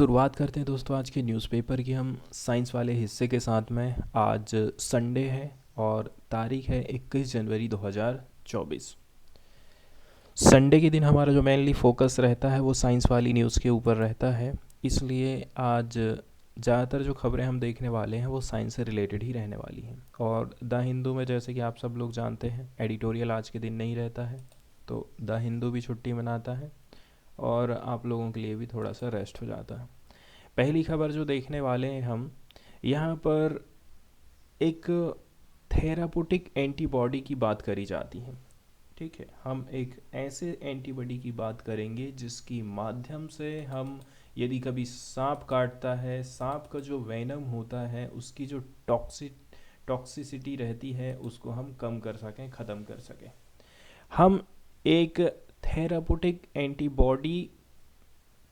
शुरुआत करते हैं दोस्तों आज के न्यूज़पेपर की हम साइंस वाले हिस्से के साथ में। आज संडे है और तारीख है 21 जनवरी 2024। संडे के दिन हमारा जो मेनली फोकस रहता है वो साइंस वाली न्यूज़ के ऊपर रहता है, इसलिए आज ज़्यादातर जो खबरें हम देखने वाले हैं वो साइंस से रिलेटेड ही रहने वाली हैं। और द हिंदू में जैसे कि आप सब लोग जानते हैं एडिटोरियल आज के दिन नहीं रहता है, तो द हिंदू भी छुट्टी मनाता है और आप लोगों के लिए भी थोड़ा सा रेस्ट हो जाता है। पहली खबर जो देखने वाले हैं हम यहाँ पर एक थेरापुटिक एंटीबॉडी की बात करी जाती है। ठीक है, हम एक ऐसे एंटीबॉडी की बात करेंगे जिसकी माध्यम से हम यदि कभी सांप काटता है, सांप का जो वेनम होता है उसकी जो टॉक्सिसिटी रहती है उसको हम कम कर सकें, ख़त्म कर सकें। हम एक थेरापुटिक एंटीबॉडी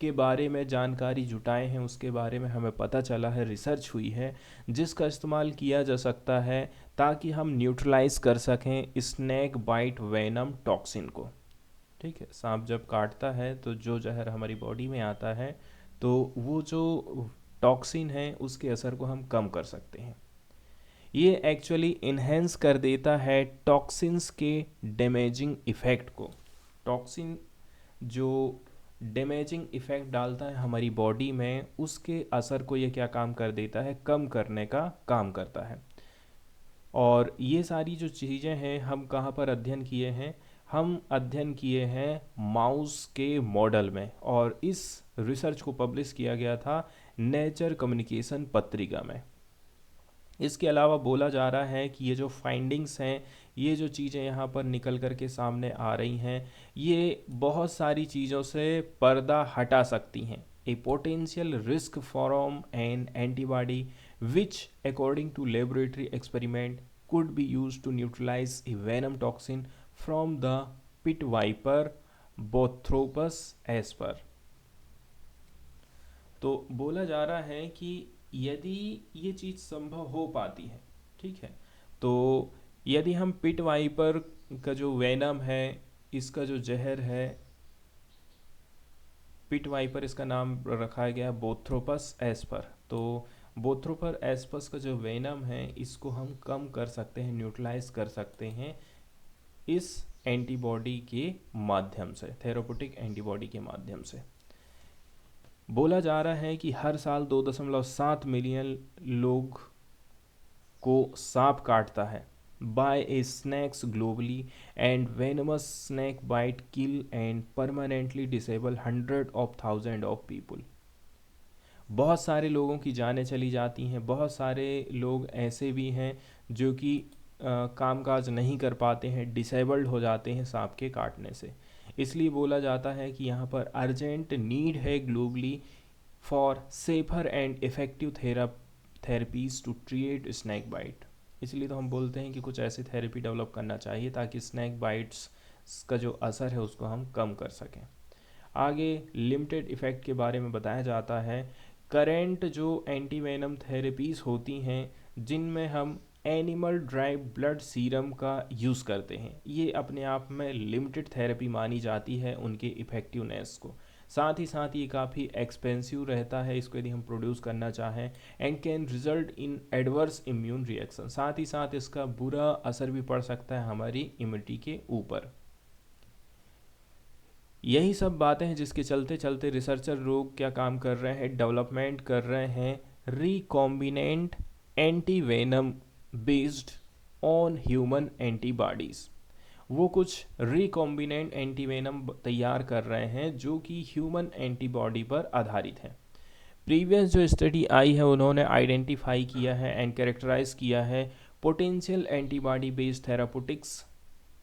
के बारे में जानकारी जुटाए हैं, उसके बारे में हमें पता चला है, रिसर्च हुई है जिसका इस्तेमाल किया जा सकता है ताकि हम न्यूट्रलाइज कर सकें स्नैक बाइट वेनम टॉक्सिन को। ठीक है, सांप जब काटता है तो जो जहर हमारी बॉडी में आता है तो वो जो टॉक्सिन है उसके असर को हम कम कर सकते हैं। ये एक्चुअली इन्हेंस कर देता है टॉक्सिन्स के डैमेजिंग इफ़ेक्ट को। टॉक्सिन जो डैमेजिंग इफ़ेक्ट डालता है हमारी बॉडी में, उसके असर को ये क्या काम कर देता है, कम करने का काम करता है। और ये सारी जो चीज़ें हैं हम कहाँ पर अध्ययन किए हैं, हम अध्ययन किए हैं माउस के मॉडल में, और इस रिसर्च को पब्लिश किया गया था नेचर कम्युनिकेशन पत्रिका में। इसके अलावा बोला जा रहा है कि ये जो फाइंडिंग्स हैं, ये जो चीज़ें यहाँ पर निकल कर के सामने आ रही हैं, ये बहुत सारी चीज़ों से पर्दा हटा सकती हैं। A potential risk from an antibody which according to laboratory experiment could be used to neutralize a venom toxin from the pit viper Bothropus asper। तो बोला जा रहा है कि यदि ये चीज़ संभव हो पाती है, ठीक है, तो यदि हम पिट वाइपर का जो वेनम है, इसका जो जहर है, पिट वाइपर इसका नाम रखा गया बोथ्रोपस एस्पर, तो बोथ्रोपर एस्पस का जो वेनम है इसको हम कम कर सकते हैं, न्यूट्रलाइज कर सकते हैं इस एंटीबॉडी के माध्यम से, थेराप्यूटिक एंटीबॉडी के माध्यम से। बोला जा रहा है कि हर साल 2.7 मिलियन लोग को सांप काटता है by a snakes globally, and venomous snake bite kill and permanently disable 100,000 of people. बहुत सारे लोगों की जानें चली जाती हैं, बहुत सारे लोग ऐसे भी हैं जो कि कामकाज नहीं कर पाते हैं, डिसेबल्ड हो जाते हैं सांप के काटने से। इसलिए बोला जाता है कि यहाँ पर अर्जेंट नीड है globally for safer and effective therapies to treat snake bite. इसलिए तो हम बोलते हैं कि कुछ ऐसी थेरेपी डेवलप करना चाहिए ताकि स्नैक बाइट्स का जो असर है उसको हम कम कर सकें। आगे लिमिटेड इफ़ेक्ट के बारे में बताया जाता है। करेंट जो एंटी वेनम थेरेपीज़ होती हैं जिनमें हम एनिमल ड्राइव ब्लड सीरम का यूज़ करते हैं, ये अपने आप में लिमिटेड थेरेपी मानी जाती है उनके इफ़ेक्टिवनेस को। साथ ही साथ ये काफ़ी एक्सपेंसिव रहता है इसको यदि हम प्रोड्यूस करना चाहें, and can result in adverse immune reaction. साथ ही साथ इसका बुरा असर भी पड़ सकता है हमारी इम्यूनिटी के ऊपर। यही सब बातें हैं जिसके चलते चलते रिसर्चर लोग क्या काम कर रहे हैं, डेवलपमेंट कर रहे हैं recombinant anti venom based on human antibodies. वो कुछ रिकॉम्बिनेंट एंटी वेनम तैयार कर रहे हैं जो कि ह्यूमन एंटीबॉडी पर आधारित है। प्रीवियस जो स्टडी आई है उन्होंने आइडेंटिफाई किया है एंड कैरेक्टराइज किया है पोटेंशियल एंटीबॉडी बेस्ड थेरापुटिक्स,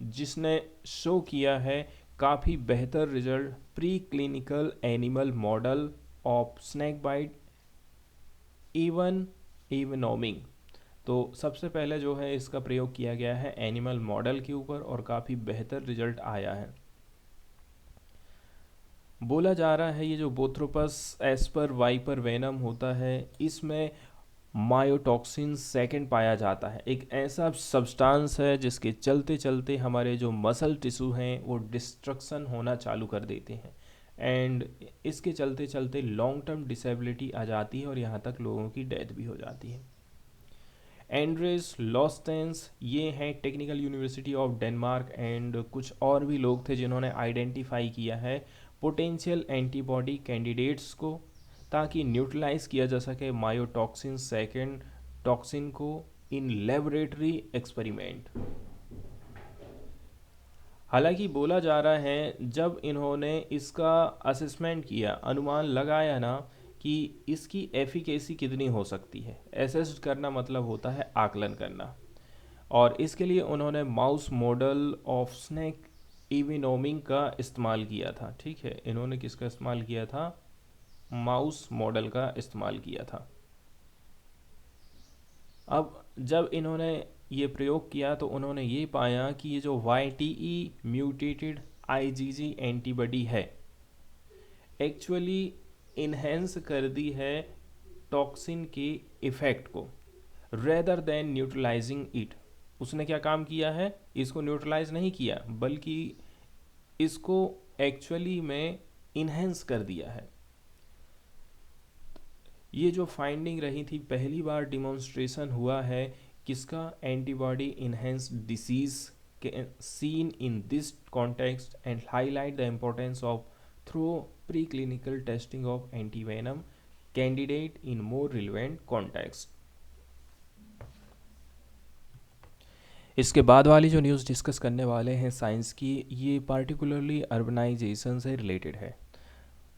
जिसने शो किया है काफ़ी बेहतर result preclinical animal model of snake bite even envenoming. तो सबसे पहले जो है इसका प्रयोग किया गया है एनिमल मॉडल के ऊपर और काफ़ी बेहतर रिजल्ट आया है। बोला जा रहा है ये जो बोथ्रोपस एस्पर वाइपर वेनम होता है इसमें मायोटॉक्सिन सेकंड पाया जाता है। एक ऐसा सब्सटेंस है जिसके चलते चलते हमारे जो मसल टिश्यू हैं वो डिस्ट्रक्शन होना चालू कर देते हैं, एंड इसके चलते चलते लॉन्ग टर्म डिसेबिलिटी आ जाती है और यहाँ तक लोगों की डेथ भी हो जाती है। एंड्रेस लॉस्टेंस ये हैं technical university of Denmark and कुछ और भी लोग थे जिन्होंने आइडेंटिफाई किया है पोटेंशियल एंटीबॉडी कैंडिडेट्स को, ताकि न्यूट्रलाइज किया जा सके मायोटॉक्सिन सेकेंड टॉक्सिन को इन लेबोरेटरी एक्सपेरिमेंट। हालांकि बोला जा रहा है जब इन्होंने इसका असेसमेंट किया, अनुमान लगाया ना कि इसकी एफिकेसी कितनी हो सकती है, एसेस करना मतलब होता है आकलन करना, और इसके लिए उन्होंने माउस मॉडल ऑफ स्नेक इविनोमिंग का इस्तेमाल किया था। ठीक है, इन्होंने किसका इस्तेमाल किया था? माउस मॉडल का इस्तेमाल किया था। अब जब इन्होंने ये प्रयोग किया तो उन्होंने ये पाया कि ये जो YTE म्यूटेटेड IgG एंटीबॉडी है एक्चुअली इन्हेंस कर दी है टॉक्सिन के इफ़ेक्ट को रेदर देन न्यूट्रलाइजिंग इट। उसने क्या काम किया है? इसको न्यूट्रलाइज नहीं किया बल्कि इसको एक्चुअली में इन्हेंस कर दिया है। ये जो फाइंडिंग रही थी, पहली बार डिमॉन्स्ट्रेशन हुआ है किसका? Antibody enhance disease seen in this context and highlight the importance of through preclinical testing of antivenom candidate in more relevant context। इसके बाद वाली जो न्यूज़ डिस्कस करने वाले हैं साइंस की, ये पार्टिकुलरली अर्बनाइजेशन से रिलेटेड है।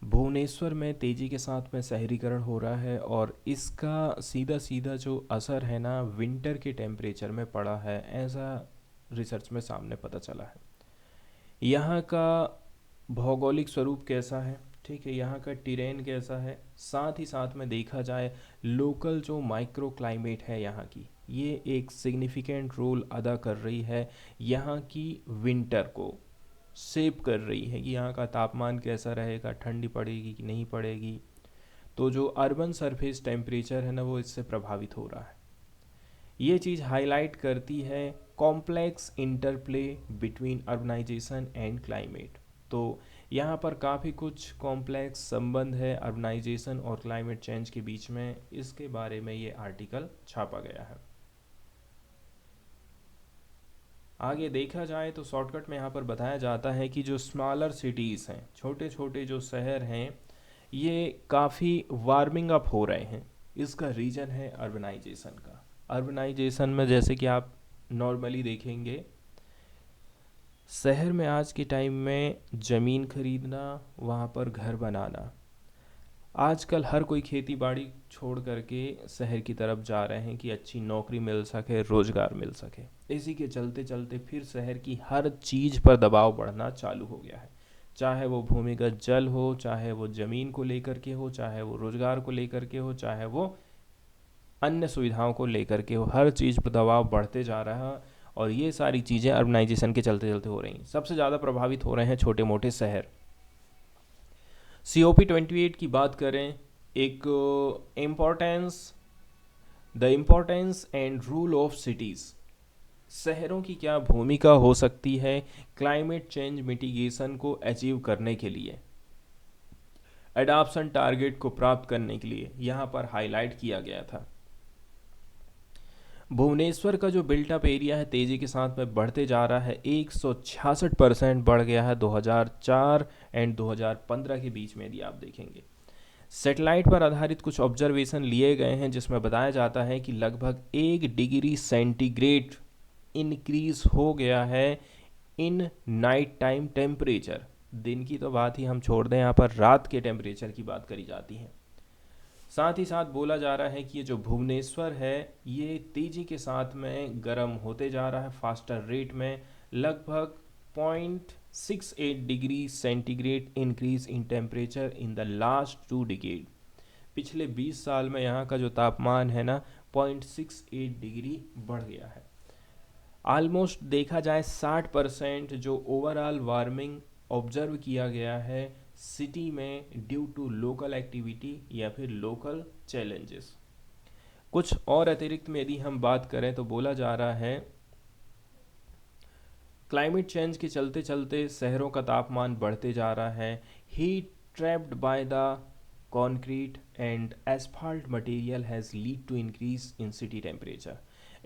भुवनेश्वर में तेज़ी के साथ में शहरीकरण हो रहा है और इसका सीधा सीधा जो असर है ना विंटर के टेम्परेचर में पड़ा है, ऐसा रिसर्च में सामने पता चला है। यहाँ का भौगोलिक स्वरूप कैसा है, ठीक है, यहाँ का टेरेन कैसा है, साथ ही साथ में देखा जाए लोकल जो माइक्रो क्लाइमेट है यहाँ की, ये एक सिग्निफिकेंट रोल अदा कर रही है यहाँ की विंटर को शेप कर रही है कि यहाँ का तापमान कैसा रहेगा, ठंडी पड़ेगी कि नहीं पड़ेगी। तो जो अर्बन सरफेस टेम्परेचर है ना वो इससे प्रभावित हो रहा है। ये चीज़ हाईलाइट करती है complex interplay between urbanization and climate. तो यहाँ पर काफ़ी कुछ कॉम्प्लेक्स संबंध है अर्बनाइजेशन और क्लाइमेट चेंज के बीच में, इसके बारे में ये आर्टिकल छापा गया है। आगे देखा जाए तो शॉर्टकट में यहाँ पर बताया जाता है कि जो स्मॉलर सिटीज़ हैं, छोटे छोटे जो शहर हैं, ये काफ़ी वार्मिंग अप हो रहे हैं। इसका रीज़न है अर्बनाइजेशन का। अर्बनाइजेशन में जैसे कि आप नॉर्मली देखेंगे, शहर में आज के टाइम में ज़मीन खरीदना, वहाँ पर घर बनाना, आजकल हर कोई खेती बाड़ी छोड़ करके शहर की तरफ जा रहे हैं कि अच्छी नौकरी मिल सके, रोज़गार मिल सके। इसी के चलते चलते फिर शहर की हर चीज़ पर दबाव बढ़ना चालू हो गया है, चाहे वो भूमिगत जल हो, चाहे वो ज़मीन को लेकर के हो, चाहे वो रोज़गार को लेकर के हो, चाहे वो अन्य सुविधाओं को लेकर के हो, हर चीज़ पर दबाव बढ़ते जा रहा है। और ये सारी चीज़ें अर्बनाइजेशन के चलते चलते हो रही हैं। सबसे ज़्यादा प्रभावित हो रहे हैं छोटे मोटे शहर। COP28 की बात करें, एक the importance and rule of cities, शहरों की क्या भूमिका हो सकती है क्लाइमेट चेंज मिटिगेशन को अचीव करने के लिए, एडॉप्शन टारगेट को प्राप्त करने के लिए, यहाँ पर हाईलाइट किया गया था। भुवनेश्वर का जो बिल्टअप एरिया है तेज़ी के साथ में बढ़ते जा रहा है, 166% बढ़ गया है 2004 एंड 2015 के बीच में। यदि आप देखेंगे सैटेलाइट पर आधारित कुछ ऑब्जर्वेशन लिए गए हैं जिसमें बताया जाता है कि लगभग 1 डिग्री सेंटीग्रेड इंक्रीज हो गया है इन नाइट टाइम टेम्परेचर। दिन की तो बात ही हम छोड़ दें, यहाँ पर रात के टेम्परेचर की बात करी जाती है। साथ ही साथ बोला जा रहा है कि ये जो भुवनेश्वर है ये तेज़ी के साथ में गर्म होते जा रहा है फास्टर रेट में, लगभग 0.68 degree centigrade increase in temperature in the last 2 decade. पिछले 20 साल में यहाँ का जो तापमान है ना 0.68 डिग्री बढ़ गया है। आलमोस्ट देखा जाए 60% जो ओवरऑल वार्मिंग ऑब्जर्व किया गया है सिटी में ड्यू टू लोकल एक्टिविटी या फिर लोकल चैलेंजेस। कुछ और अतिरिक्त में यदि हम बात करें तो बोला जा रहा है क्लाइमेट चेंज के चलते चलते शहरों का तापमान बढ़ते जा रहा है, Heat trapped by the concrete and asphalt material has lead to increase in city temperature।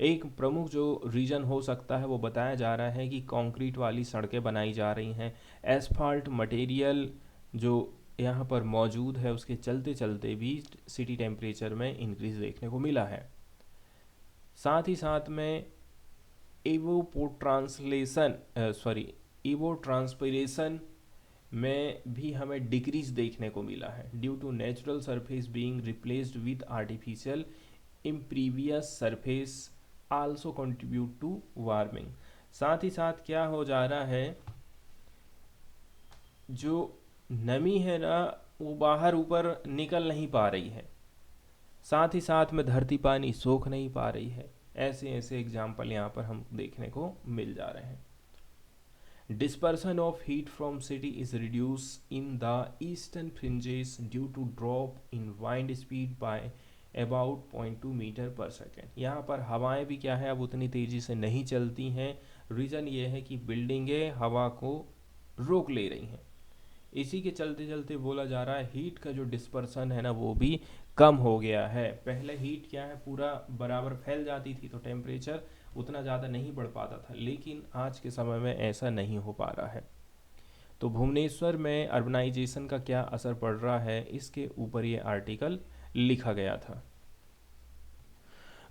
एक प्रमुख जो रीज़न हो सकता है वो बताया जा रहा है कि कंक्रीट वाली सड़कें बनाई जा रही हैं, एसफाल्ट मटेरियल जो यहाँ पर मौजूद है उसके चलते चलते भी सिटी टेम्परेचर में इंक्रीज देखने को मिला है। साथ ही साथ में एवो ट्रांसपिरेशन में भी हमें डिक्रीज देखने को मिला है due to natural surface being replaced with artificial impervious surface also contribute to warming. साथ ही साथ क्या हो जा रहा है, जो नमी है ना वो बाहर ऊपर निकल नहीं पा रही है, साथ ही साथ में धरती पानी सोख नहीं पा रही है। ऐसे ऐसे एग्जाम्पल यहाँ पर हम देखने को मिल जा रहे हैं। Dispersion of heat from city is reduced in the eastern fringes due to drop in wind speed by about 0.2 metre पर सेकेंड। यहाँ पर हवाएं भी क्या है अब उतनी तेज़ी से नहीं चलती हैं। रीज़न ये है कि बिल्डिंगें हवा को रोक ले रही हैं। इसी के चलते चलते बोला जा रहा है हीट का जो डिस्पर्सन है ना वो भी कम हो गया है। पहले हीट क्या है पूरा बराबर फैल जाती थी तो टेम्परेचर उतना ज़्यादा नहीं बढ़ पाता था, लेकिन आज के समय में ऐसा नहीं हो पा रहा है। तो भुवनेश्वर में अर्बनाइजेशन का क्या असर पड़ रहा है इसके ऊपर ये आर्टिकल लिखा गया था।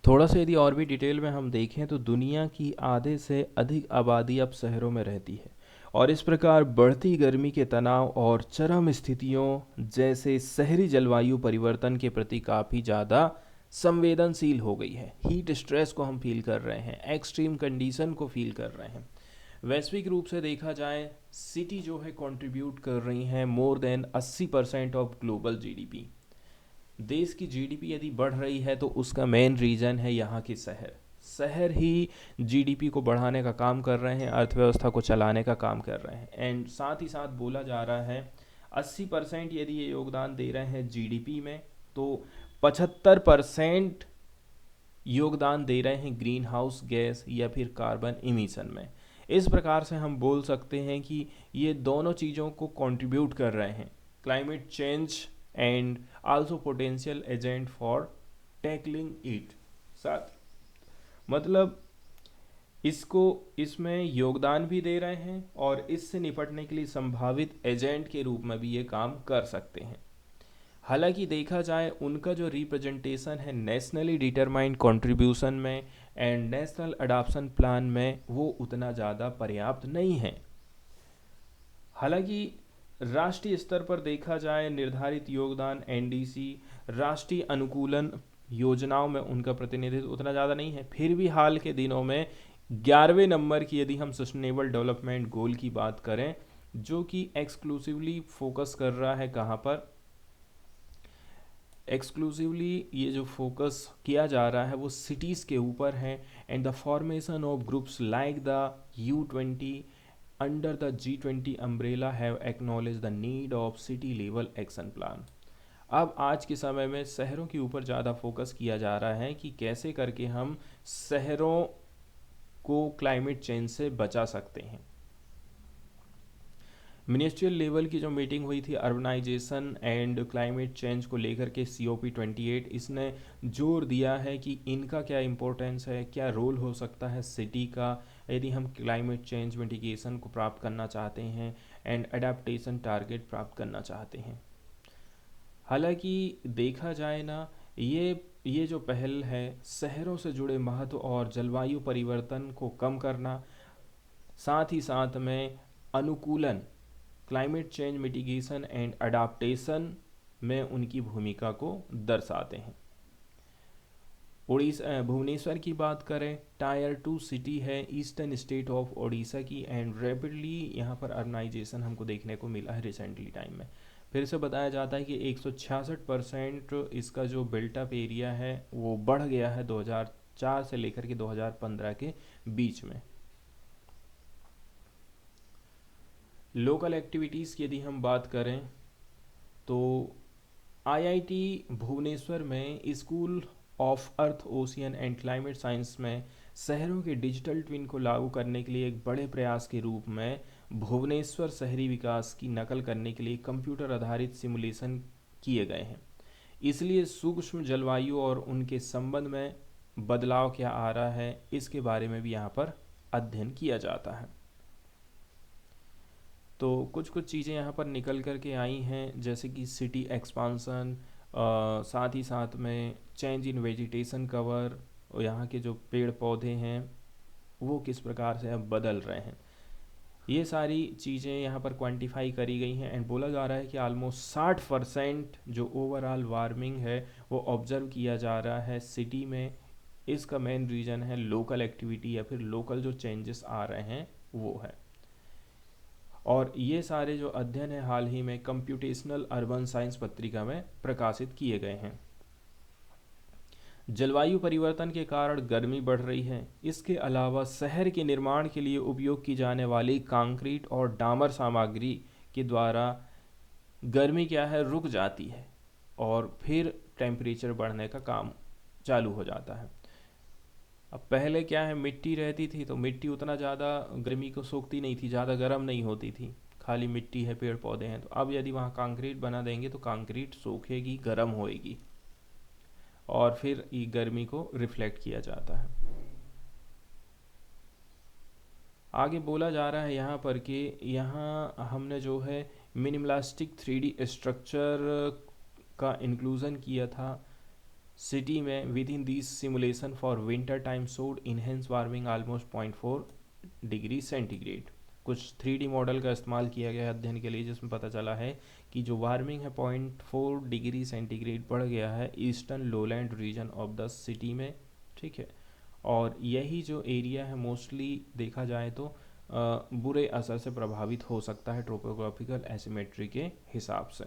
थोड़ा सा यदि और भी डिटेल में हम देखें तो दुनिया की आधे से अधिक आबादी अब शहरों में रहती है और इस प्रकार बढ़ती गर्मी के तनाव और चरम स्थितियों जैसे शहरी जलवायु परिवर्तन के प्रति काफ़ी ज़्यादा संवेदनशील हो गई है। हीट स्ट्रेस को हम फील कर रहे हैं, एक्सट्रीम कंडीशन को फील कर रहे हैं। वैश्विक रूप से देखा जाए सिटी जो है कंट्रीब्यूट कर रही हैं more than 80% of global GDP. देश की जीडीपी यदि बढ़ रही है तो उसका मेन रीज़न है यहाँ के शहर ही जीडीपी को बढ़ाने का काम कर रहे हैं, अर्थव्यवस्था को चलाने का काम कर रहे हैं। एंड साथ ही साथ बोला जा रहा है 80% यदि ये योगदान दे रहे हैं जीडीपी में तो 75% योगदान दे रहे हैं ग्रीन हाउस गैस या फिर कार्बन इमिशन में। इस प्रकार से हम बोल सकते हैं कि ये दोनों चीज़ों को कंट्रीब्यूट कर रहे हैं, climate change and also potential agent for tackling it. साथ मतलब इसमें योगदान भी दे रहे हैं और इससे निपटने के लिए संभावित एजेंट के रूप में भी ये काम कर सकते हैं। हालांकि देखा जाए उनका जो रिप्रेजेंटेशन है नेशनली डिटरमाइंड कंट्रीब्यूशन में एंड नेशनल अडॉप्शन प्लान में वो उतना ज़्यादा पर्याप्त नहीं है। हालांकि राष्ट्रीय स्तर पर देखा जाए निर्धारित योगदान एनडीसी राष्ट्रीय अनुकूलन योजनाओं में उनका प्रतिनिधित्व उतना ज़्यादा नहीं है। फिर भी हाल के दिनों में 11वें नंबर की यदि हम सस्टेनेबल डेवलपमेंट गोल की बात करें जो कि एक्सक्लूसिवली फोकस कर रहा है कहाँ पर, एक्सक्लूसिवली ये जो फोकस किया जा रहा है वो सिटीज़ के ऊपर है। And the formation of groups like the U20 under the G20 umbrella have acknowledge the need of city level action plan. अब आज के समय में शहरों के ऊपर ज़्यादा फोकस किया जा रहा है कि कैसे करके हम शहरों को क्लाइमेट चेंज से बचा सकते हैं। मिनिस्ट्रियल लेवल की जो मीटिंग हुई थी अर्बनाइजेशन एंड क्लाइमेट चेंज को लेकर के COP28, इसने जोर दिया है कि इनका क्या इम्पोर्टेंस है, क्या रोल हो सकता है सिटी का यदि हम क्लाइमेट चेंज मिटिगेशन को प्राप्त करना चाहते हैं एंड अडेप्टेशन टारगेट प्राप्त करना चाहते हैं। हालांकि देखा जाए ना ये जो पहल है शहरों से जुड़े महत्व और जलवायु परिवर्तन को कम करना, साथ ही साथ में अनुकूलन climate change mitigation and adaptation में उनकी भूमिका को दर्शाते हैं। भुवनेश्वर की बात करें टायर 2 सिटी है ईस्टर्न स्टेट ऑफ ओडिशा की एंड रैपिडली यहाँ पर अर्बनाइजेशन हमको देखने को मिला है रिसेंटली टाइम में। फिर से बताया जाता है कि 166% इसका जो बिल्टअप एरिया है वो बढ़ गया है 2004 से लेकर के 2015 के बीच में। लोकल एक्टिविटीज़ की यदि हम बात करें तो IIT भुवनेश्वर में school of earth ocean and climate science में शहरों के डिजिटल ट्विन को लागू करने के लिए एक बड़े प्रयास के रूप में भुवनेश्वर शहरी विकास की नकल करने के लिए कंप्यूटर आधारित सिमुलेशन किए गए हैं। इसलिए सूक्ष्म जलवायु और उनके संबंध में बदलाव क्या आ रहा है इसके बारे में भी यहाँ पर अध्ययन किया जाता है। तो कुछ कुछ चीज़ें यहाँ पर निकल कर के आई हैं, जैसे कि सिटी एक्सपांसन, साथ ही साथ में चेंज इन वेजिटेशन कवर, और यहाँ के जो पेड़ पौधे हैं वो किस प्रकार से अब बदल रहे हैं। ये सारी चीज़ें यहाँ पर क्वांटिफाई करी गई हैं एंड बोला जा रहा है कि ऑलमोस्ट 60% जो ओवरऑल वार्मिंग है वो ऑब्जर्व किया जा रहा है सिटी में। इसका मेन रीज़न है लोकल एक्टिविटी या फिर लोकल जो चेंजेस आ रहे हैं वो है। और ये सारे जो अध्ययन है हाल ही में कंप्यूटेशनल अर्बन साइंस पत्रिका में प्रकाशित किए गए हैं। जलवायु परिवर्तन के कारण गर्मी बढ़ रही है। इसके अलावा शहर के निर्माण के लिए उपयोग की जाने वाली कंक्रीट और डामर सामग्री के द्वारा गर्मी क्या है रुक जाती है और फिर टेम्परेचर बढ़ने का काम चालू हो जाता है। अब पहले क्या है, मिट्टी रहती थी तो मिट्टी उतना ज़्यादा गर्मी को सोखती नहीं थी, ज़्यादा गर्म नहीं होती थी, खाली मिट्टी है, पेड़ पौधे हैं। तो अब यदि वहाँ कंक्रीट बना देंगे तो कंक्रीट सोखेगी, गर्म होएगी और फिर ये गर्मी को रिफ्लेक्ट किया जाता है। आगे बोला जा रहा है यहाँ पर कि यहाँ हमने जो है मिनिमलिस्टिक 3D स्ट्रक्चर का इंक्लूजन किया था सिटी में with in this simulation for winter time showed enhance warming almost 0.4 degree centigrade. कुछ 3D मॉडल का इस्तेमाल किया गया है अध्ययन के लिए, जिसमें पता चला है कि जो वार्मिंग है 0.4 डिग्री सेंटीग्रेड बढ़ गया है eastern lowland region of the city में। ठीक है, और यही जो एरिया है मोस्टली देखा जाए तो बुरे असर से प्रभावित हो सकता है ट्रोपोग्राफिकल एसिमेट्री के हिसाब से।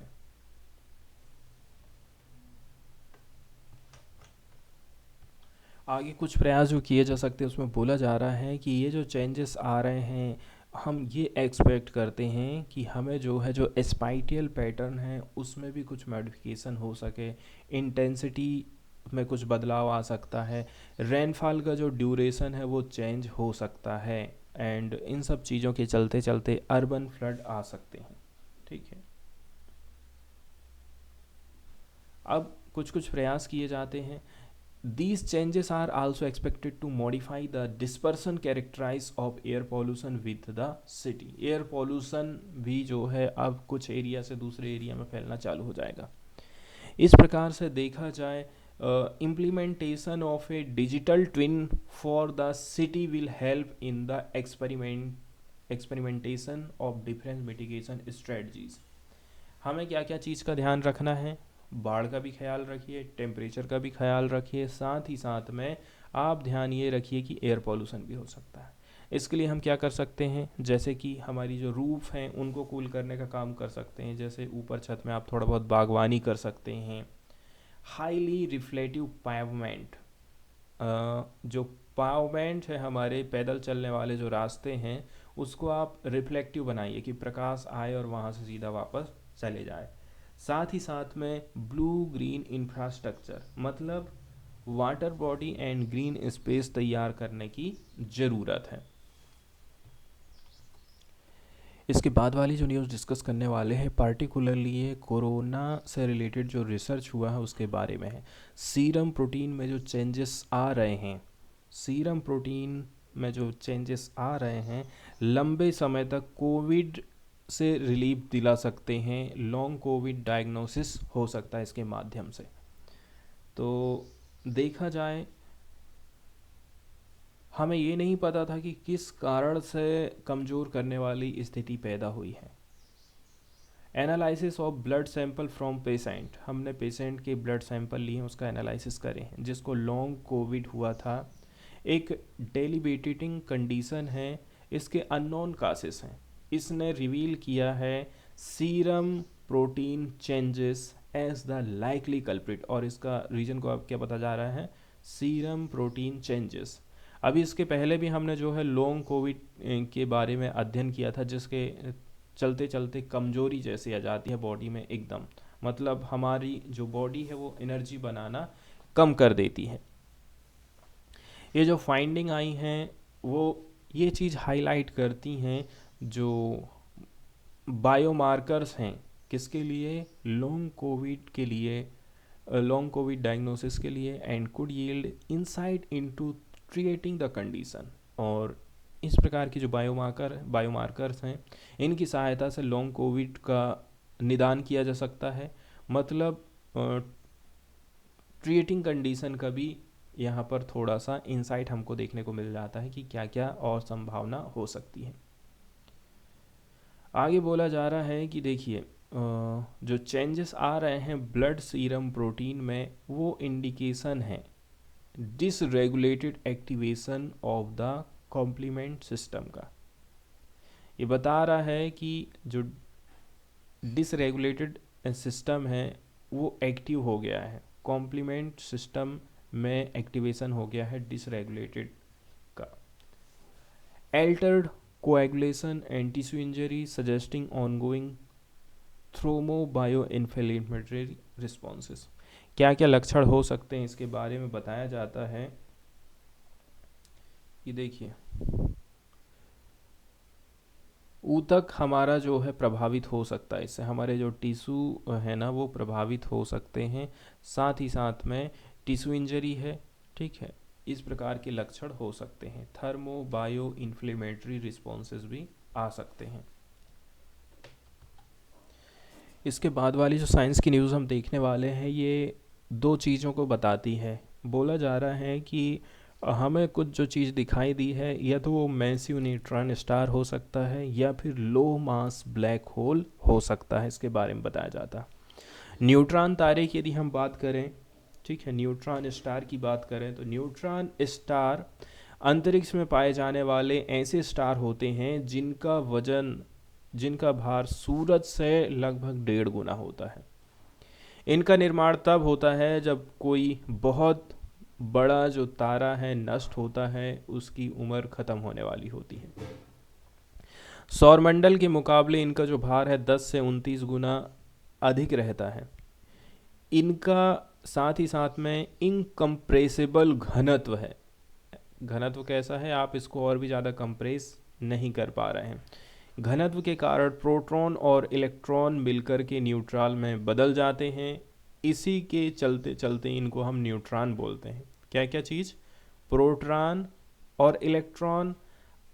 आगे कुछ प्रयास जो किए जा सकते हैं उसमें बोला जा रहा है कि ये जो चेंजेस आ रहे हैं हम ये एक्सपेक्ट करते हैं कि हमें जो है जो स्पाइटियल पैटर्न है उसमें भी कुछ मॉडिफिकेशन हो सके, इंटेंसिटी में कुछ बदलाव आ सकता है, रेनफॉल का जो ड्यूरेशन है वो चेंज हो सकता है एंड इन सब चीज़ों के चलते चलते अर्बन फ्लड आ सकते हैं। ठीक है, अब कुछ कुछ प्रयास किए जाते हैं। These changes are also expected to modify the dispersion characteristics of air pollution with the city. Air pollution भी जो है अब कुछ एरिया से दूसरे एरिया में फैलना चालू हो जाएगा। इस प्रकार से देखा जाए implementation of a digital twin for the city will help in the experimentation of different mitigation strategies. हमें क्या क्या चीज़ का ध्यान रखना है, बाढ़ का भी ख्याल रखिए, टेम्परेचर का भी ख्याल रखिए, साथ ही साथ में आप ध्यान ये रखिए कि एयर पॉल्यूशन भी हो सकता है। इसके लिए हम क्या कर सकते हैं, जैसे कि हमारी जो रूफ हैं उनको कूल करने का काम कर सकते हैं, जैसे ऊपर छत में आप थोड़ा बहुत बागवानी कर सकते हैं। हाईली रिफ्लेक्टिव पावमेंट, जो पावमेंट है हमारे पैदल चलने वाले जो रास्ते हैं उसको आप रिफ्लेक्टिव बनाइए कि प्रकाश आए और वहाँ से सीधा वापस चले जाए। साथ ही साथ में ब्लू ग्रीन इंफ्रास्ट्रक्चर, मतलब water body and green space तैयार करने की ज़रूरत है। इसके बाद वाली जो न्यूज़ डिस्कस करने वाले हैं पार्टिकुलरली ये कोरोना से रिलेटेड जो रिसर्च हुआ है उसके बारे में है। सीरम प्रोटीन में जो चेंजेस आ रहे हैं, सीरम प्रोटीन में जो चेंजेस आ रहे हैं लंबे समय तक कोविड से रिलीफ दिला सकते हैं, लॉन्ग कोविड डायग्नोसिस हो सकता है इसके माध्यम से। तो देखा जाए हमें ये नहीं पता था कि किस कारण से कमज़ोर करने वाली स्थिति पैदा हुई है। Analysis of blood sample from patient, हमने पेशेंट के ब्लड सैंपल लिए उसका एनालिसिस करें जिसको लॉन्ग कोविड हुआ था। एक डेलिबेटिंग कंडीशन है, इसके अननोन कासेस हैं। इसने रिवील किया है serum protein changes as the likely culprit, और इसका रीजन को अब क्या पता जा रहा है, सीरम प्रोटीन चेंजेस। अभी इसके पहले भी हमने जो है लॉन्ग कोविड के बारे में अध्ययन किया था जिसके चलते चलते कमजोरी जैसी आ जाती है बॉडी में एकदम, मतलब हमारी जो बॉडी है वो एनर्जी बनाना कम कर देती है। ये जो फाइंडिंग आई हैं वो ये चीज़ हाईलाइट करती हैं जो बायोमार्कर्स हैं किसके लिए, लॉन्ग कोविड के लिए, लॉन्ग कोविड डायग्नोसिस के लिए, and could yield insight into treating the condition. और इस प्रकार की जो बायोमार्कर्स हैं इनकी सहायता से लॉन्ग कोविड का निदान किया जा सकता है। मतलब ट्रीटिंग कंडीशन का भी यहाँ पर थोड़ा सा इंसाइट हमको देखने को मिल जाता है कि क्या क्या और संभावना हो सकती है। आगे बोला जा रहा है कि देखिए जो चेंजेस आ रहे हैं ब्लड सीरम प्रोटीन में वो इंडिकेशन है dysregulated activation of the complement system का। ये बता रहा है कि जो डिसरेगुलेटेड सिस्टम है वो एक्टिव हो गया है, कॉम्प्लीमेंट सिस्टम में एक्टिवेशन हो गया है डिसरेगुलेटेड का। Altered coagulation and tissue injury suggesting ongoing thromboinflammatory responses. क्या क्या लक्षण हो सकते हैं इसके बारे में बताया जाता है। ये देखिए ऊतक हमारा जो है प्रभावित हो सकता है, इससे हमारे जो टिश्यू है ना वो प्रभावित हो सकते हैं, साथ ही साथ में टिश्यू इंजरी है, ठीक है, इस प्रकार के लक्षण हो सकते हैं। थर्मो बायो इन्फ्लेमेटरी रिस्पॉन्सेस भी आ सकते हैं। इसके बाद वाली जो साइंस की न्यूज़ हम देखने वाले हैं ये दो चीज़ों को बताती है। बोला जा रहा है कि हमें कुछ जो चीज़ दिखाई दी है या तो वो मैसिव न्यूट्रॉन स्टार हो सकता है या फिर लो मास ब्लैक होल हो सकता है, इसके बारे में बताया जाता है। न्यूट्रॉन तारे की यदि हम बात करें, ठीक है, न्यूट्रॉन स्टार की बात करें तो न्यूट्रॉन स्टार अंतरिक्ष में पाए जाने वाले ऐसे स्टार होते हैं जिनका भार सूरज से लगभग 1.5 गुना होता है। इनका निर्माण तब होता है जब कोई बहुत बड़ा जो तारा है नष्ट होता है, उसकी उम्र खत्म होने वाली होती है। सौरमंडल के मुकाबले इनका जो भार है 10 से 29 गुना अधिक रहता है। इनका साथ ही साथ में इनकम्प्रेसिबल घनत्व है। घनत्व कैसा है, आप इसको और भी ज़्यादा कंप्रेस नहीं कर पा रहे हैं। घनत्व के कारण प्रोटॉन और इलेक्ट्रॉन मिलकर के न्यूट्रॉन में बदल जाते हैं। इसी के चलते चलते इनको हम न्यूट्रॉन बोलते हैं। क्या क्या चीज़, प्रोटॉन और इलेक्ट्रॉन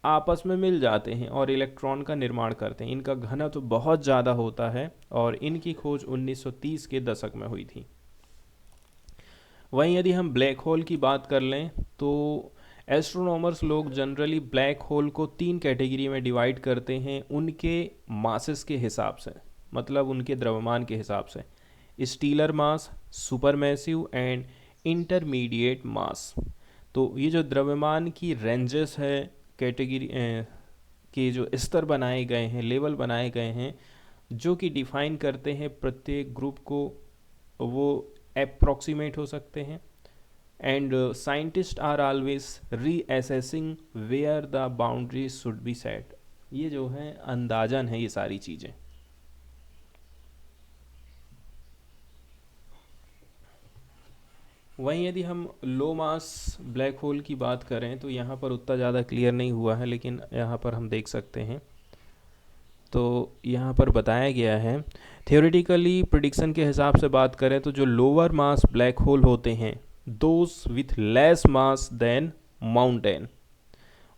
आपस में मिल जाते हैं और इलेक्ट्रॉन का निर्माण करते हैं। इनका घनत्व बहुत ज़्यादा होता है और इनकी खोज 1930 के दशक में हुई थी। वहीं यदि हम ब्लैक होल की बात कर लें तो एस्ट्रोनॉमर्स लोग जनरली ब्लैक होल को 3 कैटेगरी में डिवाइड करते हैं उनके मासेस के हिसाब से, मतलब उनके द्रव्यमान के हिसाब से। Stellar mass, supermassive and intermediate mass. तो ये जो द्रव्यमान की रेंजेस है, कैटेगरी के जो स्तर बनाए गए हैं, लेवल बनाए गए हैं जो कि डिफाइन करते हैं प्रत्येक ग्रुप को, वो अप्रॉक्सीमेट हो सकते हैं। And scientist are always reassessing where the boundaries should be set. ये जो है अंदाजन है ये सारी चीज़ें। वहीं यदि हम लो मास ब्लैक होल की बात करें तो यहाँ पर उतना ज़्यादा क्लियर नहीं हुआ है, लेकिन यहाँ पर हम देख सकते हैं। तो यहाँ पर बताया गया है थियोरेटिकली प्रिडिक्शन के हिसाब से बात करें तो जो लोअर मास ब्लैक होल होते हैं those with less mass than mountain,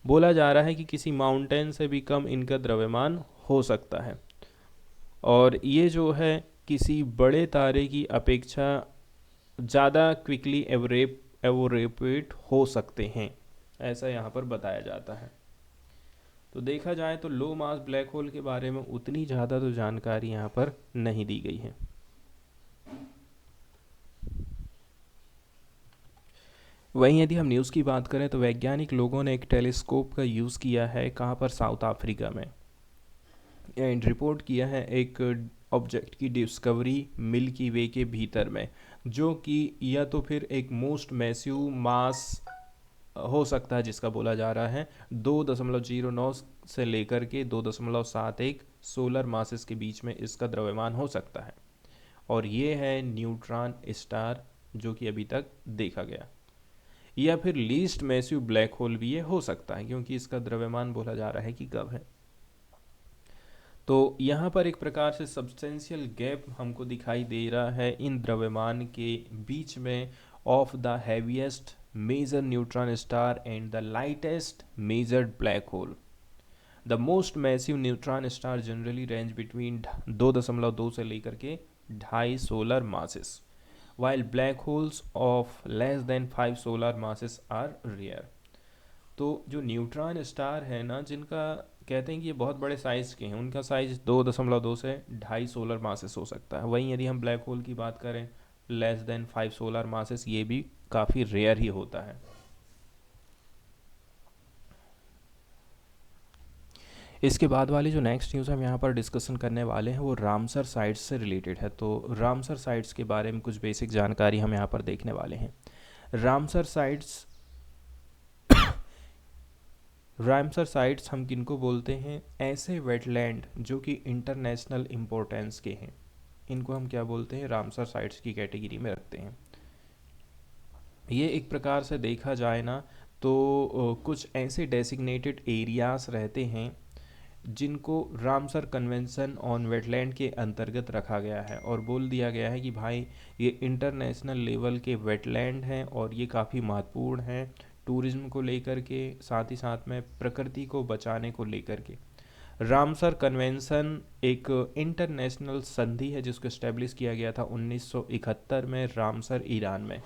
बोला जा रहा है कि किसी माउंटेन से भी कम इनका द्रव्यमान हो सकता है और ये जो है किसी बड़े तारे की अपेक्षा ज़्यादा क्विकली एवोरेपेट हो सकते हैं, ऐसा यहाँ पर बताया जाता है। तो देखा जाए तो लो मास ब्लैक होल के बारे में उतनी ज़्यादा तो जानकारी यहाँ पर नहीं दी गई है। वहीं यदि हम न्यूज़ की बात करें तो वैज्ञानिक लोगों ने एक टेलीस्कोप का यूज़ किया है, कहाँ पर, साउथ अफ्रीका में, एंड रिपोर्ट किया है एक ऑब्जेक्ट की डिस्कवरी मिल्की वे के भीतर में, जो कि या तो फिर एक मोस्ट मैसिव मास हो सकता है जिसका बोला जा रहा है 2.09 से लेकर के 2.71 सोलर मासेस के बीच में इसका द्रव्यमान हो सकता है। और ये है न्यूट्रॉन स्टार जो कि अभी तक देखा गया। या फिर लीस्ट मैसिव ब्लैक होल भी ये हो सकता है क्योंकि इसका द्रव्यमान बोला जा रहा है कि कब है। तो यहाँ पर एक प्रकार से सब्सटेंशियल गैप हमको दिखाई दे रहा है इन द्रव्यमान के बीच में of the heaviest measure neutron star and the lightest measured black hole. The most massive neutron star generally range between 2.2 से लेकर के 2.5 solar masses, while black holes of less than 5 solar masses are rare। तो जो neutron star है ना, जिनका कहते हैं कि ये बहुत बड़े साइज़ के हैं, उनका साइज़ 2.2 से 2.5 सोलर मासेस हो सकता है। वहीं यदि हम ब्लैक होल की बात करें, लेस देन 5 सोलर मासेस, ये भी काफ़ी रेयर ही होता है। इसके बाद वाली जो नेक्स्ट न्यूज़ हम यहाँ पर डिस्कशन करने वाले हैं वो रामसर साइट्स से रिलेटेड है। तो रामसर साइट्स के बारे में कुछ बेसिक जानकारी हम यहाँ पर देखने वाले हैं। रामसर साइट्स रामसर साइट्स हम किनको बोलते हैं? ऐसे वेटलैंड जो कि इंटरनेशनल इम्पोर्टेंस के हैं, इनको हम क्या बोलते हैं? रामसर साइट्स की कैटेगरी में रखते हैं। ये एक प्रकार से देखा जाए ना तो कुछ ऐसे डेसिग्नेटेड एरियाज रहते हैं जिनको रामसर कन्वेंशन ऑन वेटलैंड के अंतर्गत रखा गया है और बोल दिया गया है कि भाई ये इंटरनेशनल लेवल के वेटलैंड हैं और ये काफ़ी महत्वपूर्ण हैं टूरिज्म को लेकर के, साथ ही साथ में प्रकृति को बचाने को लेकर के। रामसर कन्वेंशन एक इंटरनेशनल संधि है जिसको इस्टेब्लिश किया गया था 1971 में रामसर ईरान में,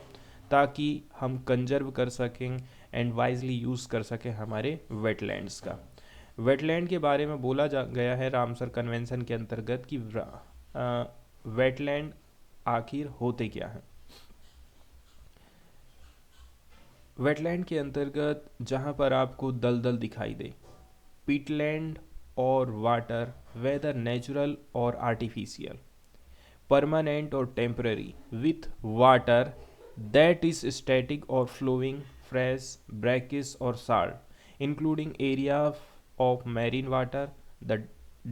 ताकि हम कंजर्व कर सकें एंड वाइजली यूज़ कर सकें हमारे वेटलैंड्स का। वेटलैंड के बारे में बोला जा गया है रामसर कन्वेंशन के अंतर्गत कि वेटलैंड आखिर होते क्या हैं। वेटलैंड के अंतर्गत जहाँ पर आपको दलदल दिखाई दे, पीटलैंड और वाटर, वेदर नेचुरल और आर्टिफिशियल, परमानेंट और temporary, with water that is static और फ्लोइंग, फ्रेश, ब्रैकिश और salt, including area of marine water, the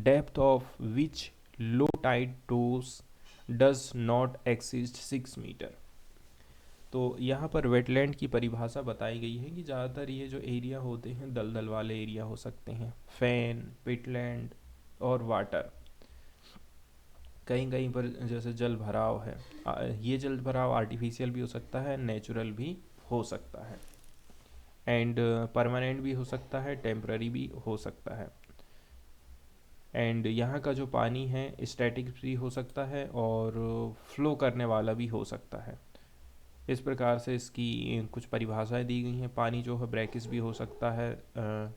depth of which low tide does not exceed 6 metre. तो यहाँ पर wetland की परिभाषा बताई गई है कि ज़्यादातर ये जो एरिया होते हैं दलदल वाले एरिया हो सकते हैं, फैन, पिटलैंड और वाटर। कहीं कहीं पर जैसे जल भराव है, ये जल भराव आर्टिफिशियल भी हो सकता है, नेचुरल भी हो सकता है, एंड परमानेंट भी हो सकता है, टेम्पररी भी हो सकता है। एंड यहाँ का जो पानी है स्टैटिक भी हो सकता है और फ्लो करने वाला भी हो सकता है। इस प्रकार से इसकी कुछ परिभाषाएं दी गई हैं। पानी जो है ब्रैकिश भी हो सकता है,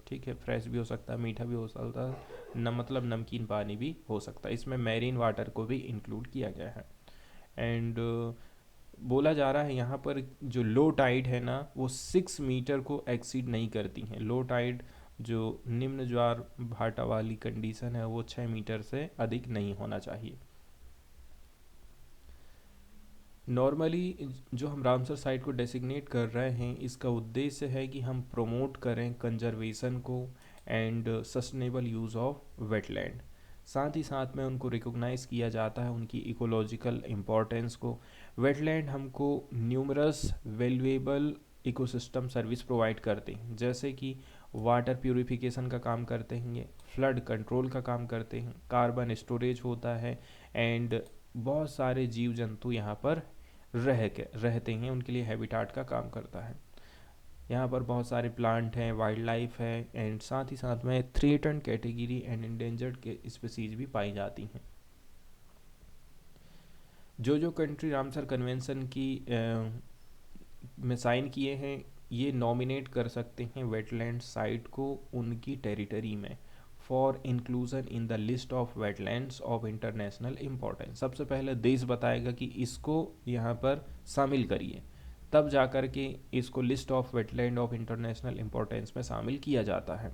ठीक है, फ्रेश भी हो सकता है, मीठा भी हो सकता है, मतलब नमकीन पानी भी हो सकता है। इसमें मैरीन वाटर को भी इंक्लूड किया गया है। एंड बोला जा रहा है यहाँ पर जो लो टाइड है ना वो 6 मीटर को एक्सीड नहीं करती हैं। लो टाइड जो निम्न ज्वार भाटा वाली कंडीशन है वो 6 मीटर से अधिक नहीं होना चाहिए। नॉर्मली जो हम रामसर साइट को डेसिग्नेट कर रहे हैं, इसका उद्देश्य है कि हम प्रोमोट करें कंजर्वेशन को and sustainable use of wetland. साथ ही साथ में उनको रिकॉग्नाइज किया जाता है उनकी इकोलॉजिकल इम्पोर्टेंस को। वेटलैंड हमको numerous valuable ecosystem service provide करते हैं, जैसे कि वाटर प्यूरिफिकेशन का काम करते हैं, ये फ्लड कंट्रोल का काम करते हैं, कार्बन स्टोरेज होता है, एंड बहुत सारे जीव जंतु यहाँ पर रहते हैं, उनके लिए हैबिटाट का काम करता है। यहाँ पर बहुत सारे प्लांट हैं, वाइल्ड लाइफ है, एंड साथ ही साथ में थ्रेटन्ड कैटेगरी एंड इंडेंजर्ड के स्पीसीज भी पाई जाती हैं। जो कंट्री रामसर कन्वेंशन की में साइन किए हैं, ये नॉमिनेट कर सकते हैं वेटलैंड साइट को उनकी टेरिटरी में for inclusion in the list of wetlands of international importance. सबसे पहले देश बताएगा कि इसको यहाँ पर शामिल करिए, तब जाकर के इसको list of wetland of international importance में शामिल किया जाता है।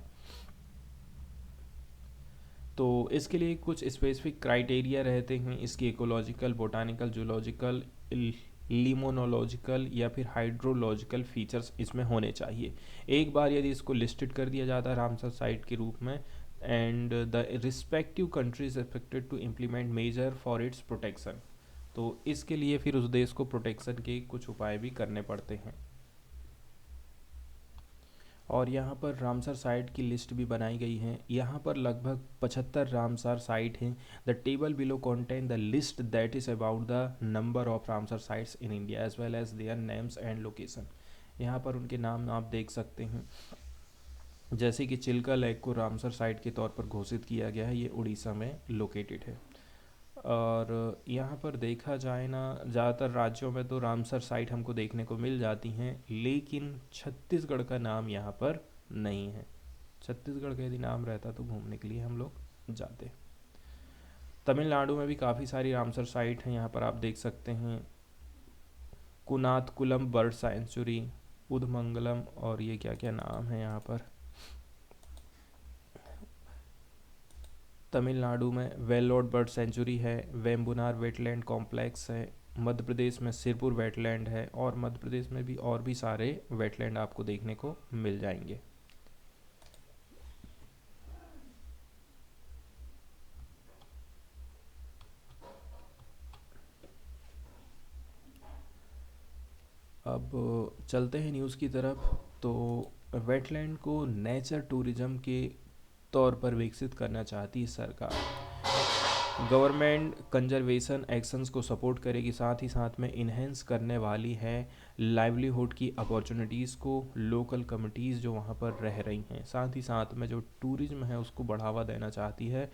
तो इसके लिए कुछ स्पेसिफिक क्राइटेरिया रहते हैं, इसकी इकोलॉजिकल, बोटानिकल, जूलॉजिकल, लिमोनोलॉजिकल या फिर हाइड्रोलॉजिकल फीचर्स इसमें होने चाहिए। एक बार यदि इसको लिस्टेड कर दिया जाता है रामसर साइट के रूप में, and the respective countries expected to implement measure for its protection, तो इसके लिए फिर उस देश को प्रोटेक्शन के कुछ उपाय भी करने पड़ते हैं। और यहाँ पर रामसर साइट की लिस्ट भी बनाई गई है। यहाँ पर लगभग 75 रामसर साइट हैं। The table below contain the list that is about the number of Ramsar sites in India as well as their names and location. यहाँ पर उनके नाम आप देख सकते हैं, जैसे कि चिल्का लेक को रामसर साइट के तौर पर घोषित किया गया है, ये उड़ीसा में लोकेटेड है। और यहाँ पर देखा जाए ना, ज़्यादातर राज्यों में तो रामसर साइट हमको देखने को मिल जाती हैं, लेकिन छत्तीसगढ़ का नाम यहाँ पर नहीं है। छत्तीसगढ़ का यदि नाम रहता तो घूमने के लिए हम लोग जाते। तमिलनाडु में भी काफ़ी सारी रामसर साइट हैं, यहाँ पर आप देख सकते हैं। कुनातकुलम बर्ड सेंचुरी, उदमंगलम, और ये क्या क्या नाम है यहाँ पर। तमिलनाडु में वेल्लोर बर्ड सेंचुरी है, वेम्बुनार वेटलैंड कॉम्प्लेक्स है, मध्य प्रदेश में सिरपुर वेटलैंड है, और मध्य प्रदेश में भी और भी सारे वेटलैंड आपको देखने को मिल जाएंगे। अब चलते हैं न्यूज़ की तरफ। तो वेटलैंड को नेचर टूरिज्म के तौर पर विकसित करना चाहती है सरकार। गवर्नमेंट कंजर्वेशन एक्शंस को सपोर्ट करेगी, साथ ही साथ में इन्हेंस करने वाली है लाइवलीहुड की अपॉर्चुनिटीज़ को लोकल कमिटीज़ जो वहाँ पर रह रही हैं। साथ ही साथ में जो टूरिज्म है उसको बढ़ावा देना चाहती है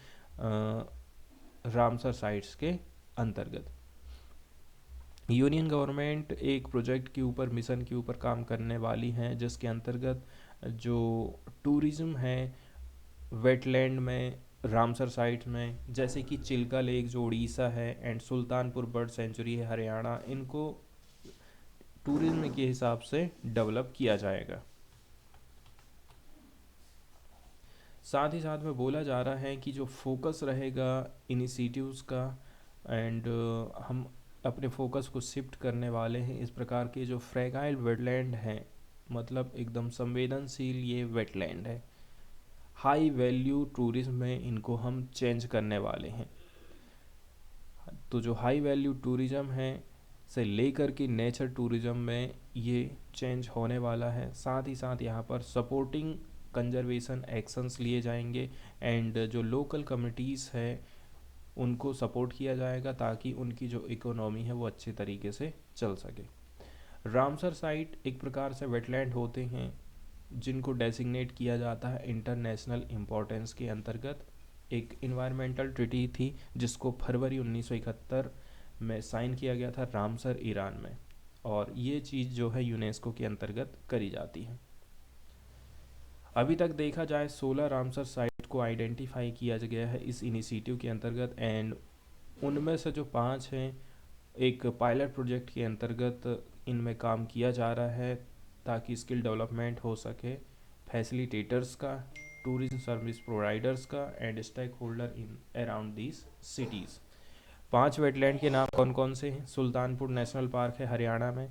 रामसर साइट्स के अंतर्गत। यूनियन गवर्नमेंट एक प्रोजेक्ट के ऊपर, मिशन के ऊपर काम करने वाली है, जिसके अंतर्गत जो टूरिज्म है वेटलैंड में, रामसर साइट में, जैसे कि चिल्का लेक जो उड़ीसा है एंड सुल्तानपुर बर्ड सेंचुरी है हरियाणा, इनको टूरिज्म के हिसाब से डेवलप किया जाएगा। साथ ही साथ में बोला जा रहा है कि जो फोकस रहेगा इनिशिएटिव्स का, एंड हम अपने फोकस को शिफ्ट करने वाले हैं इस प्रकार के जो फ्रेगाइल वेटलैंड हैं, मतलब एकदम संवेदनशील ये वेटलैंड है, हाई वैल्यू टूरिज्म में इनको हम चेंज करने वाले हैं। तो जो हाई वैल्यू टूरिज्म है से लेकर के नेचर टूरिज्म में ये चेंज होने वाला है। साथ ही साथ यहाँ पर सपोर्टिंग कंजर्वेशन एक्शंस लिए जाएंगे, एंड जो लोकल कमिटीज़ है उनको सपोर्ट किया जाएगा ताकि उनकी जो इकोनॉमी है वो अच्छे तरीके से चल सके। रामसर साइट एक प्रकार से वेटलैंड होते हैं जिनको डेसिग्नेट किया जाता है इंटरनेशनल इम्पोर्टेंस के अंतर्गत। एक इन्वायरमेंटल ट्रीटी थी जिसको फरवरी 1971 में साइन किया गया था रामसर ईरान में, और ये चीज़ जो है यूनेस्को के अंतर्गत करी जाती है। अभी तक देखा जाए 16 रामसर साइट को आइडेंटिफाई किया गया है इस इनिशिएटिव के अंतर्गत, एंड उनमें से जो 5 हैं एक पायलट प्रोजेक्ट के अंतर्गत इनमें काम किया जा रहा है ताकि स्किल डेवलपमेंट हो सके फैसिलिटेटर्स का, टूरिज्म सर्विस प्रोवाइडर्स का, and stakeholder in around these cities. 5 wetland के नाम कौन कौन से हैं? सुल्तानपुर नेशनल पार्क है हरियाणा में,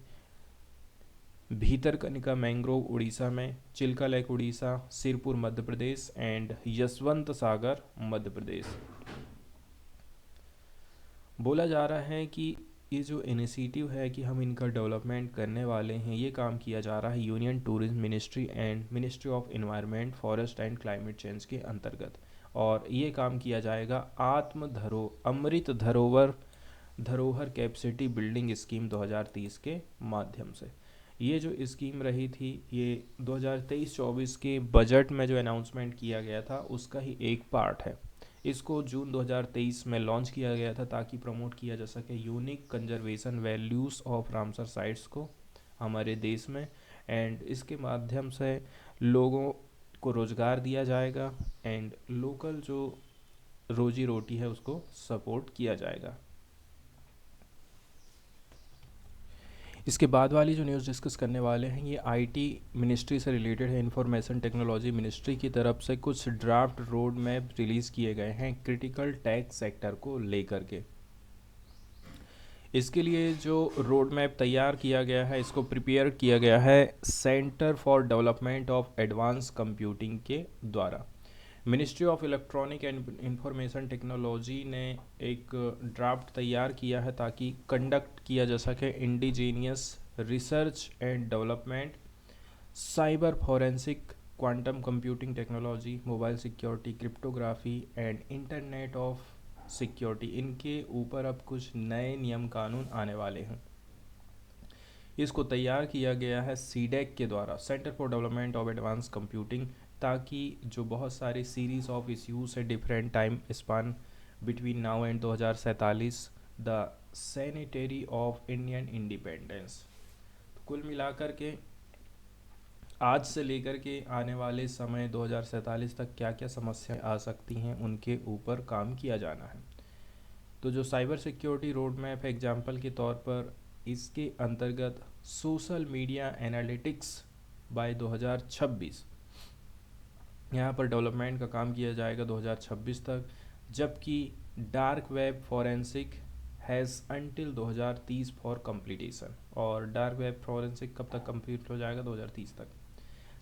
भीतरकनिका मैंग्रोव उड़ीसा में, चिल्का लेक उड़ीसा, सिरपुर मध्य प्रदेश, एंड यशवंत सागर मध्य प्रदेश। बोला जा रहा है कि ये जो इनिशिएटिव है कि हम इनका डेवलपमेंट करने वाले हैं, ये काम किया जा रहा है union tourism ministry and ministry of environment, forest and climate change के अंतर्गत, और ये काम किया जाएगा अमृत धरोहर कैपेसिटी बिल्डिंग स्कीम 2030 के माध्यम से। ये जो स्कीम रही थी ये 2023-24 के बजट में जो अनाउंसमेंट किया गया था उसका ही एक पार्ट है। इसको जून 2023 में लॉन्च किया गया था ताकि प्रमोट किया जा सके unique conservation values of Ramsar sites को हमारे देश में, एंड इसके माध्यम से लोगों को रोज़गार दिया जाएगा एंड लोकल जो रोजी रोटी है उसको सपोर्ट किया जाएगा। इसके बाद वाली जो न्यूज़ डिस्कस करने वाले हैं ये आईटी मिनिस्ट्री से रिलेटेड है। इंफॉर्मेशन टेक्नोलॉजी मिनिस्ट्री की तरफ से कुछ ड्राफ्ट रोड मैप रिलीज़ किए गए हैं क्रिटिकल टेक सेक्टर को लेकर के। इसके लिए जो रोड मैप तैयार किया गया है इसको प्रिपेयर किया गया है centre for development of advance computing के द्वारा। Ministry of electronic and information technology ने एक ड्राफ्ट तैयार किया है ताकि कंडक्ट किया जा सके indigenous research and development cyber forensic, quantum computing technology, mobile security, cryptography and internet of security, इनके ऊपर अब कुछ नए नियम कानून आने वाले हैं। इसको तैयार किया गया है सीडेक के द्वारा, centre for development of advance computing, ताकि जो बहुत सारे सीरीज ऑफ इश्यूज है different time span between now and 2047, the sanitary of Indian independence. कुल मिलाकर के आज से लेकर के आने वाले समय 2047 तक क्या क्या समस्याएं आ सकती हैं, उनके ऊपर काम किया जाना है। तो जो साइबर सिक्योरिटी रोड मैप है एग्जाम्पल के तौर पर, इसके अंतर्गत सोशल मीडिया एनालिटिक्स बाय 2026, यहाँ पर डेवलपमेंट का काम किया जाएगा 2026 तक, जबकि dark web forensic has until 2030 for completion. और डार्क वेब फॉरेंसिक कब तक कंप्लीट हो जाएगा? 2030 तक।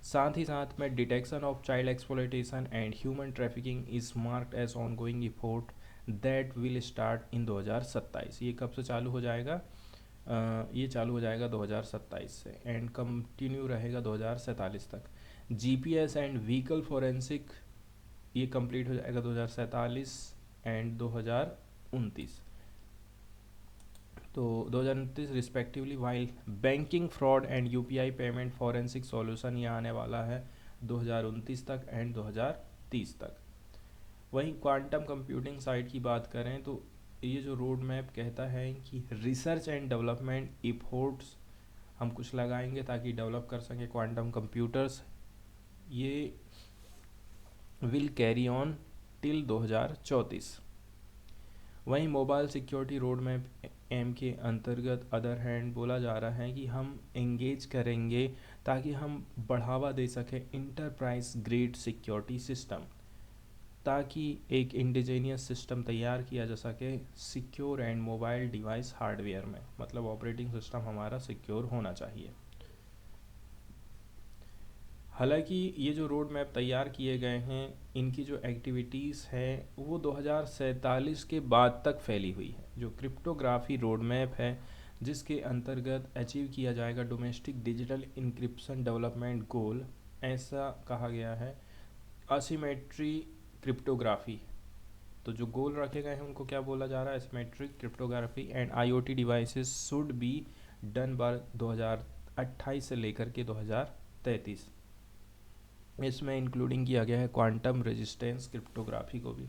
साथ ही साथ में detection of child exploitation and human trafficking is marked as ongoing effort that will start in 2027। ये कब से चालू हो जाएगा? ये चालू हो जाएगा 2027 से एंड कंटिन्यू रहेगा 2047 तक। जीपीएस एंड व्हीकल फॉरेंसिक ये कंप्लीट हो जाएगा 2047 एंड 2029, तो 2029 respectively. While banking fraud and UPI payment forensic solution ये आने वाला है 2029 तक एंड 2030 तक। वहीं क्वांटम कंप्यूटिंग साइड की बात करें तो ये जो रोड मैप कहता है कि रिसर्च एंड डेवलपमेंट इफोर्ट्स हम कुछ लगाएंगे ताकि डेवलप कर सकें क्वांटम कंप्यूटर्स। ये विल कैरी ऑन टिल 2034। वहीं mobile security road map M के अंतर्गत अदर हैंड बोला जा रहा है कि हम एंगेज करेंगे ताकि हम बढ़ावा दे सकें इंटरप्राइज ग्रेड सिक्योरिटी सिस्टम, ताकि एक इंडिजीनियस सिस्टम तैयार किया जा सके secure and mobile device hardware में, मतलब ऑपरेटिंग सिस्टम हमारा सिक्योर होना चाहिए। हालांकि ये जो रोड मैप तैयार किए गए हैं, इनकी जो एक्टिविटीज़ है वो 2047 के बाद तक फैली हुई है। जो क्रिप्टोग्राफी रोड मैप है जिसके अंतर्गत अचीव किया जाएगा domestic digital encryption development goal, ऐसा कहा गया है। असिमेट्री क्रिप्टोग्राफी, तो जो गोल रखे गए हैं उनको क्या बोला जा रहा है? Asymmetric cryptography and IoT devices should be done by 2028 से लेकर के 2033। इसमें इंक्लूडिंग किया गया है क्वांटम रेजिस्टेंस क्रिप्टोग्राफी को भी।